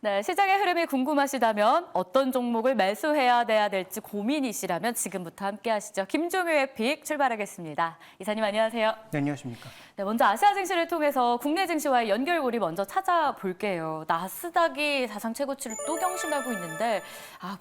네, 시장의 흐름이 궁금하시다면 어떤 종목을 매수해야 될지 고민이시라면 지금부터 함께 하시죠. 김종효의 픽 출발하겠습니다. 이사님 안녕하세요. 네, 안녕하십니까. 네, 먼저 아시아 증시를 통해서 국내 증시와의 연결고리 먼저 찾아볼게요. 나스닥이 사상 최고치를 또 경신하고 있는데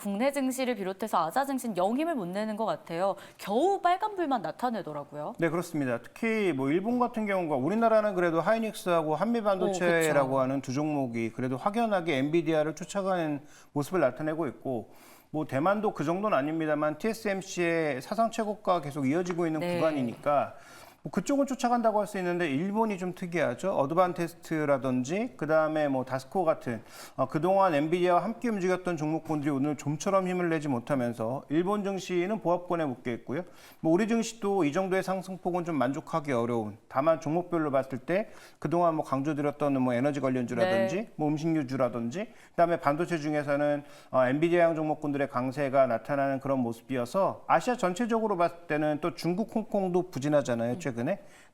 국내 증시를 비롯해서 아시아 증시는 영 힘을 못 내는 것 같아요. 겨우 빨간불만 나타내더라고요. 네, 그렇습니다. 특히 뭐 일본 같은 경우가 우리나라는 그래도 하이닉스하고 한미반도체라고 하는 두 종목이 그래도 확연하게 엔비디아를 쫓아가는 모습을 나타내고 있고 뭐 대만도 그 정도는 아닙니다만 TSMC의 사상 최고가 계속 이어지고 있는 구간이니까 뭐 그쪽은 쫓아간다고 할 수 있는데 일본이 좀 특이하죠. 어드반테스트라든지 그다음에 뭐 다스코 같은 그동안 엔비디아와 함께 움직였던 종목군들이 오늘 좀처럼 힘을 내지 못하면서 일본 증시는 보합권에 묶여 있고요. 뭐 우리 증시도 이 정도의 상승폭은 좀 만족하기 어려운. 다만 종목별로 봤을 때 그동안 뭐 강조드렸던 뭐 에너지 관련주라든지 뭐 음식료주라든지 그다음에 반도체 중에서는 엔비디아형 종목군들의 강세가 나타나는 그런 모습이어서 아시아 전체적으로 봤을 때는 또 중국, 홍콩도 부진하잖아요. 최근에.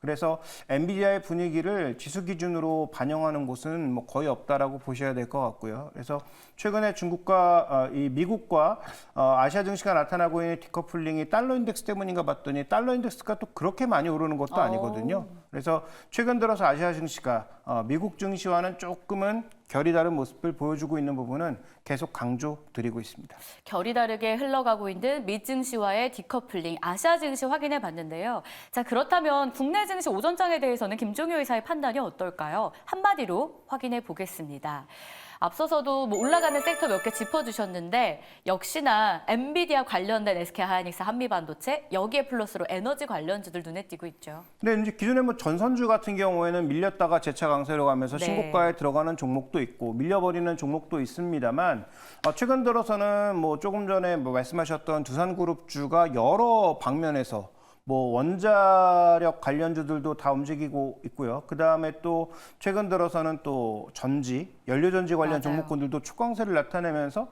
그래서 엔비디아의 분위기를 지수 기준으로 반영하는 곳은 뭐 거의 없다라고 보셔야 될 것 같고요. 그래서 최근에 중국과 이 미국과 아시아 증시가 나타나고 있는 디커플링이 달러 인덱스 때문인가 봤더니 달러 인덱스가 또 그렇게 많이 오르는 것도 아니거든요. 그래서 최근 들어서 아시아 증시가 미국 증시와는 조금은 결이 다른 모습을 보여주고 있는 부분은 계속 강조드리고 있습니다. 결이 다르게 흘러가고 있는 미 증시와의 디커플링, 아시아 증시 확인해 봤는데요. 자, 그렇다면 국내 증시 오전장에 대해서는 김종효 의사의 판단이 어떨까요? 한마디로 확인해 보겠습니다. 앞서서도 뭐 올라가는 섹터 몇 개 짚어주셨는데 역시나 엔비디아 관련된 SK하이닉스, 한미반도체 여기에 플러스로 에너지 관련주들 눈에 띄고 있죠. 네, 이제 기존에 뭐 전선주 같은 경우에는 밀렸다가 재차 강세로 가면서 신고가에 들어가는 종목도 있고 밀려버리는 종목도 있습니다만 최근 들어서는 뭐 조금 전에 뭐 말씀하셨던 두산그룹주가 여러 방면에서 뭐 원자력 관련주들도 다 움직이고 있고요. 그 다음에 또 최근 들어서는 또 전지, 연료전지 관련 종목군들도 초강세를 나타내면서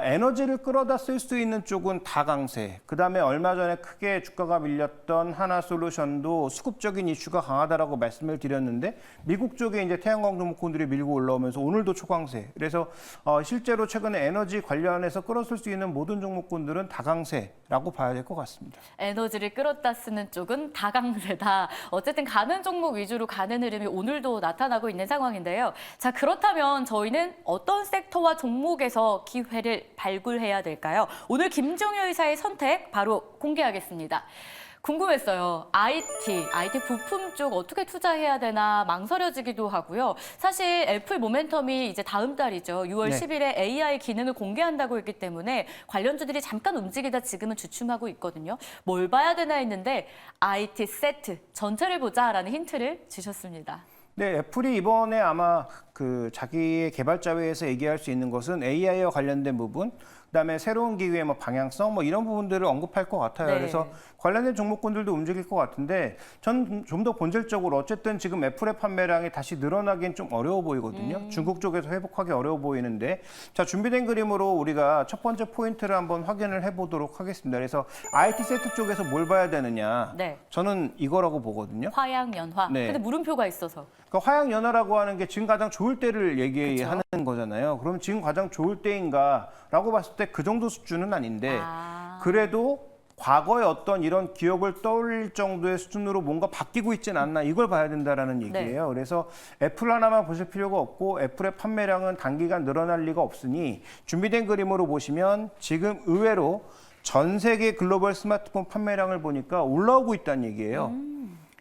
에너지를 끌어다 쓸 수 있는 쪽은 다 강세. 그 다음에 얼마 전에 크게 주가가 밀렸던 하나솔루션도 수급적인 이슈가 강하다라고 말씀을 드렸는데 미국 쪽에 이제 태양광 종목군들이 밀고 올라오면서 오늘도 초강세. 그래서 실제로 최근에 에너지 관련해서 끌어쓸 수 있는 모든 종목군들은 다 강세라고 봐야 될 것 같습니다. 에너지를 끌었다 쓰는 쪽은 다 강세다. 어쨌든 가는 종목 위주로 가는 흐름이 오늘도 나타나고 있는 상황인데요. 자, 그렇다면 저희는 어떤 섹터와 종목에서 기회를 발굴해야 될까요? 오늘 김종효 의사의 선택 바로 공개하겠습니다. 궁금했어요. IT 부품 쪽 어떻게 투자해야 되나 망설여지기도 하고요. 사실 애플 모멘텀이 이제 다음 달이죠. 6월 10일에 AI 기능을 공개한다고 했기 때문에 관련주들이 잠깐 움직이다 지금은 주춤하고 있거든요. 뭘 봐야 되나 했는데 IT 세트 전체를 보자라는 힌트를 주셨습니다. 네, 애플이 이번에 아마 그 자기의 개발자회에서 얘기할 수 있는 것은 AI와 관련된 부분, 그다음에 새로운 기기의 뭐 방향성 뭐 이런 부분들을 언급할 것 같아요. 그래서 관련된 종목군들도 움직일 것 같은데 전 좀 더 본질적으로 어쨌든 지금 애플의 판매량이 다시 늘어나기엔 좀 어려워 보이거든요. 중국 쪽에서 회복하기 어려워 보이는데 자, 준비된 그림으로 우리가 첫 번째 포인트를 한번 확인을 해보도록 하겠습니다. 그래서 IT 세트 쪽에서 뭘 봐야 되느냐? 저는 이거라고 보거든요. 화양연화. 근데 물음표가 있어서. 그러니까 화양연화라고 하는 게 지금 가장 좋을 때를 얘기하는 거잖아요. 그럼 지금 가장 좋을 때인가라고 봤을 때 그 정도 수준은 아닌데 그래도 과거의 어떤 이런 기억을 떠올릴 정도의 수준으로 뭔가 바뀌고 있지는 않나 이걸 봐야 된다라는 얘기예요. 그래서 애플 하나만 보실 필요가 없고 애플의 판매량은 단기간 늘어날 리가 없으니 준비된 그림으로 보시면 지금 의외로 전 세계 글로벌 스마트폰 판매량을 보니까 올라오고 있다는 얘기예요.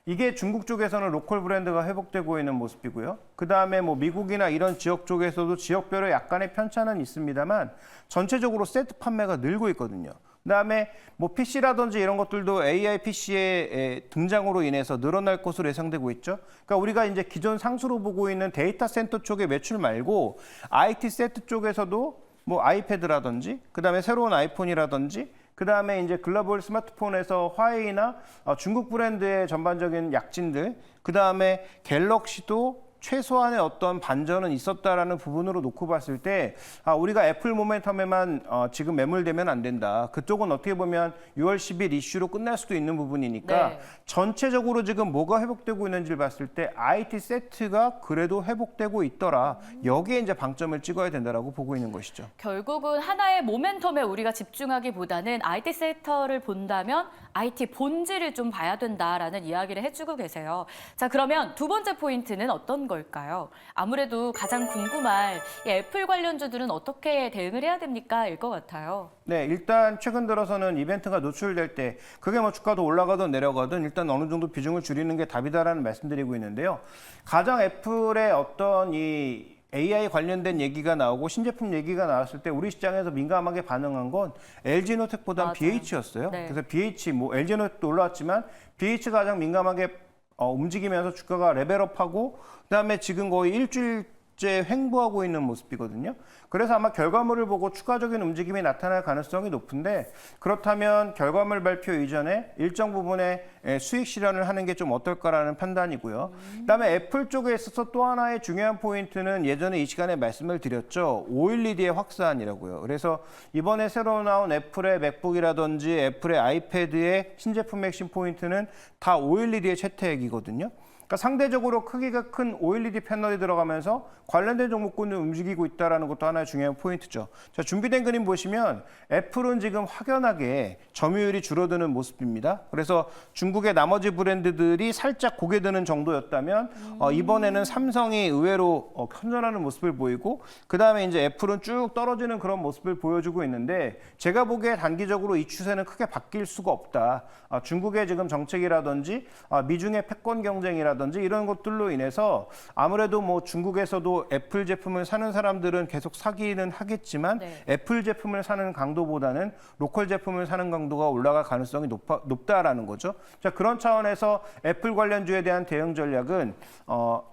이게 중국 쪽에서는 로컬 브랜드가 회복되고 있는 모습이고요. 그다음에 뭐 미국이나 이런 지역 쪽에서도 지역별로 약간의 편차는 있습니다만 전체적으로 세트 판매가 늘고 있거든요. 그다음에 뭐 PC라든지 이런 것들도 AI PC의 등장으로 인해서 늘어날 것으로 예상되고 있죠. 그러니까 우리가 이제 기존 상수로 보고 있는 데이터 센터 쪽의 매출 말고 IT 세트 쪽에서도 뭐 아이패드라든지 그다음에 새로운 아이폰이라든지 그다음에 이제 글로벌 스마트폰에서 화웨이나 중국 브랜드의 전반적인 약진들, 그다음에 갤럭시도 최소한의 어떤 반전은 있었다라는 부분으로 놓고 봤을 때 우리가 애플 모멘텀에만 지금 매몰되면 안 된다. 그쪽은 어떻게 보면 6월 10일 이슈로 끝날 수도 있는 부분이니까 네. 전체적으로 지금 뭐가 회복되고 있는지를 봤을 때 IT 세트가 그래도 회복되고 있더라. 여기에 이제 방점을 찍어야 된다라고 보고 있는 것이죠. 결국은 하나의 모멘텀에 우리가 집중하기보다는 IT 섹터를 본다면 IT 본질을 좀 봐야 된다라는 이야기를 해주고 계세요. 자, 그러면 두 번째 포인트는 어떤 걸까요? 아무래도 가장 궁금할 이 애플 관련주들은 어떻게 대응을 해야 됩니까? 일 것 같아요. 네, 일단 최근 들어서는 이벤트가 노출될 때 그게 뭐 주가도 올라가든 내려가든 일단 어느 정도 비중을 줄이는 게 답이다라는 말씀드리고 있는데요. 가장 애플의 어떤 이 AI 관련된 얘기가 나오고 신제품 얘기가 나왔을 때 우리 시장에서 민감하게 반응한 건 LG노텍보다 맞아요. BH였어요. 네. 그래서 BH, 뭐 LG노텍도 올라왔지만 BH가 가장 민감하게 움직이면서 주가가 레벨업하고 그다음에 지금 거의 일주일째 횡보하고 있는 모습이거든요. 그래서 아마 결과물을 보고 추가적인 움직임이 나타날 가능성이 높은데 그렇다면 결과물 발표 이전에 일정 부분의 수익 실현을 하는 게 좀 어떨까라는 판단이고요. 그다음에 애플 쪽에 있어서 또 하나의 중요한 포인트는 예전에 이 시간에 말씀을 드렸죠. OLED의 확산이라고요. 그래서 이번에 새로 나온 애플의 맥북이라든지 애플의 아이패드의 신제품 핵심 포인트는 다 OLED의 채택이거든요. 그러니까 상대적으로 크기가 큰 OLED 패널이 들어가면서 관련된 종목군을 움직이고 있다는 것도 하나의 중요한 포인트죠. 자, 준비된 그림 보시면 애플은 지금 확연하게 점유율이 줄어드는 모습입니다. 그래서 중국의 나머지 브랜드들이 살짝 고개 드는 정도였다면 이번에는 삼성이 의외로 현존하는 모습을 보이고 그다음에 이제 애플은 쭉 떨어지는 그런 모습을 보여주고 있는데 제가 보기에 단기적으로 이 추세는 크게 바뀔 수가 없다. 중국의 지금 정책이라든지 미중의 패권 경쟁이라든지 이런 것들로 인해서 아무래도 뭐 중국에서도 애플 제품을 사는 사람들은 계속 사기는 하겠지만 네. 애플 제품을 사는 강도보다는 로컬 제품을 사는 강도가 올라갈 가능성이 높다라는 거죠. 자, 그런 차원에서 애플 관련주에 대한 대응 전략은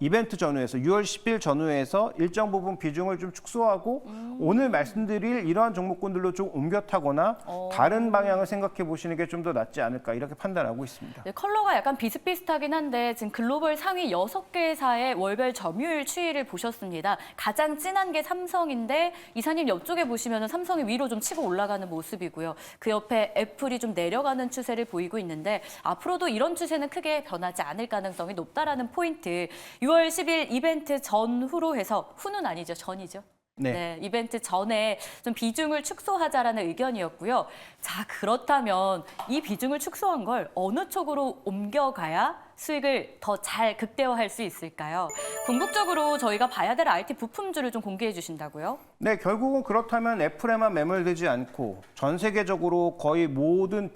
이벤트 전후에서 6월 10일 전후에서 일정 부분 비중을 좀 축소하고 오늘 말씀드릴 이러한 종목군들로 좀 옮겨 타거나 다른 방향을 생각해 보시는 게 좀 더 낫지 않을까 이렇게 판단하고 있습니다. 네, 컬러가 약간 비슷비슷하긴 한데 지금 글로벌 상위 6개사의 월별 점유율 추이를 보셨습니다. 가장 진한 게 삼성인데 이사님 옆쪽에 보시면 삼성이 위로 좀 치고 올라가는 모습이고요. 그 옆에 애플이 좀 내려가는 추세를 보이고 있는데 앞으로도 이런 추세는 크게 변하지 않을 가능성이 높다라는 포인트. 6월 10일 이벤트 전후로 해서 후는 아니죠. 전이죠. 네, 이벤트 전에 좀 비중을 축소하자라는 의견이었고요. 자, 그렇다면 이 비중을 축소한 걸 어느 쪽으로 옮겨가야 수익을 더 잘 극대화할 수 있을까요? 궁극적으로 저희가 봐야 될 IT 부품주를 좀 공개해 주신다고요? 네, 결국은 그렇다면 애플에만 매몰되지 않고 전 세계적으로 거의 모든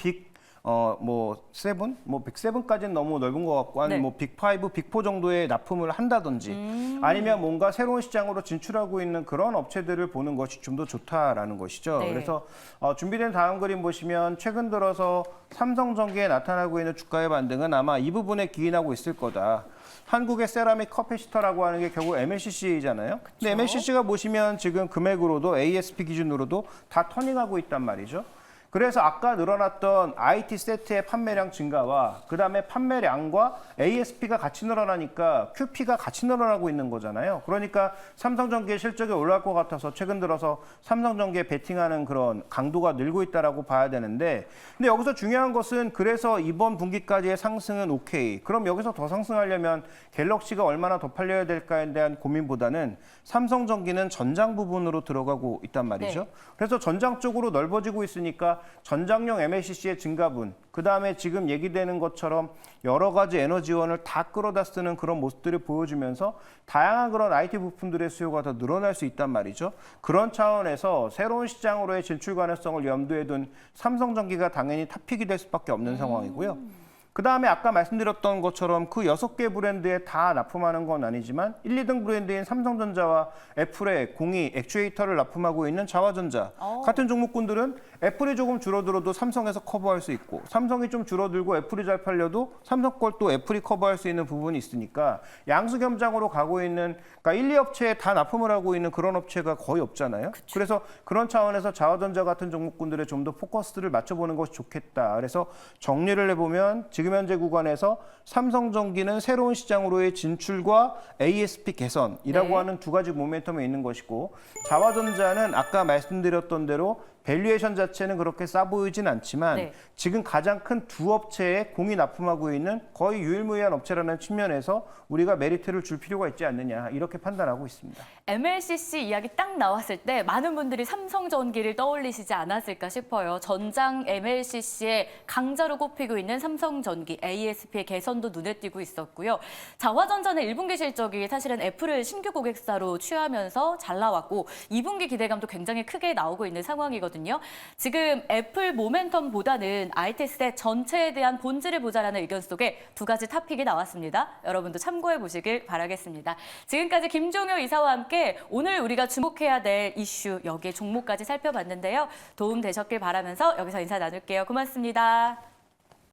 세븐? 빅7까지는 너무 넓은 것 같고 한 네. 빅5, 빅4 정도의 납품을 한다든지 아니면 뭔가 새로운 시장으로 진출하고 있는 그런 업체들을 보는 것이 좀 더 좋다라는 것이죠. 네. 그래서 준비된 다음 그림 보시면 최근 들어서 삼성전기에 나타나고 있는 주가의 반등은 아마 이 부분에 기인하고 있을 거다. 한국의 세라믹 커피시터라고 하는 게 결국 MLCC잖아요. 근데 MLCC가 보시면 지금 금액으로도 ASP 기준으로도 다 터닝하고 있단 말이죠. 그래서 아까 늘어났던 IT 세트의 판매량 증가와 그다음에 판매량과 ASP가 같이 늘어나니까 QP가 같이 늘어나고 있는 거잖아요. 그러니까 삼성전기의 실적이 올라갈 것 같아서 최근 들어서 삼성전기에 베팅하는 그런 강도가 늘고 있다라고 봐야 되는데 근데 여기서 중요한 것은 그래서 이번 분기까지의 상승은 오케이. 그럼 여기서 더 상승하려면 갤럭시가 얼마나 더 팔려야 될까에 대한 고민보다는 삼성전기는 전장 부분으로 들어가고 있단 말이죠. 네. 그래서 전장 쪽으로 넓어지고 있으니까 전장용 MLCC의 증가분, 그다음에 지금 얘기되는 것처럼 여러 가지 에너지원을 다 끌어다 쓰는 그런 모습들을 보여주면서 다양한 그런 IT 부품들의 수요가 더 늘어날 수 있단 말이죠. 그런 차원에서 새로운 시장으로의 진출 가능성을 염두에 둔 삼성전기가 당연히 탑픽이 될 수밖에 없는 상황이고요. 그다음에 아까 말씀드렸던 것처럼 그 6개 브랜드에 다 납품하는 건 아니지만 1, 2등 브랜드인 삼성전자와 애플의 공이 액추에이터를 납품하고 있는 자화전자 같은 종목군들은 애플이 조금 줄어들어도 삼성에서 커버할 수 있고 삼성이 좀 줄어들고 애플이 잘 팔려도 삼성 걸 또 애플이 커버할 수 있는 부분이 있으니까 양수겸장으로 가고 있는 그러니까 1, 2업체에 다 납품을 하고 있는 그런 업체가 거의 없잖아요. 그래서 그런 차원에서 자화전자 같은 종목군들에 좀 더 포커스를 맞춰보는 것이 좋겠다. 그래서 정리를 해보면 지금 지금 현재 구간에서 삼성전기는 새로운 시장으로의 진출과 ASP 개선이라고 네. 하는 두 가지 모멘텀에 있는 것이고 자화전자는 아까 말씀드렸던 대로 밸류에이션 자체는 그렇게 싸 보이진 않지만 네. 지금 가장 큰 두 업체에 공이 납품하고 있는 거의 유일무이한 업체라는 측면에서 우리가 메리트를 줄 필요가 있지 않느냐 이렇게 판단하고 있습니다. MLCC 이야기 딱 나왔을 때 많은 분들이 삼성전기를 떠올리시지 않았을까 싶어요. 전장 MLCC의 강자로 꼽히고 있는 삼성전기, ASP의 개선도 눈에 띄고 있었고요. 자화전자는 1분기 실적이 사실은 애플을 신규 고객사로 취하면서 잘 나왔고 2분기 기대감도 굉장히 크게 나오고 있는 상황이거든요. 지금 애플 모멘텀보다는 IT셋 전체에 대한 본질을 보자라는 의견 속에 두 가지 탑픽이 나왔습니다. 여러분도 참고해 보시길 바라겠습니다. 지금까지 김종효 이사와 함께 오늘 우리가 주목해야 될 이슈 여기에 종목까지 살펴봤는데요. 도움 되셨길 바라면서 여기서 인사 나눌게요. 고맙습니다.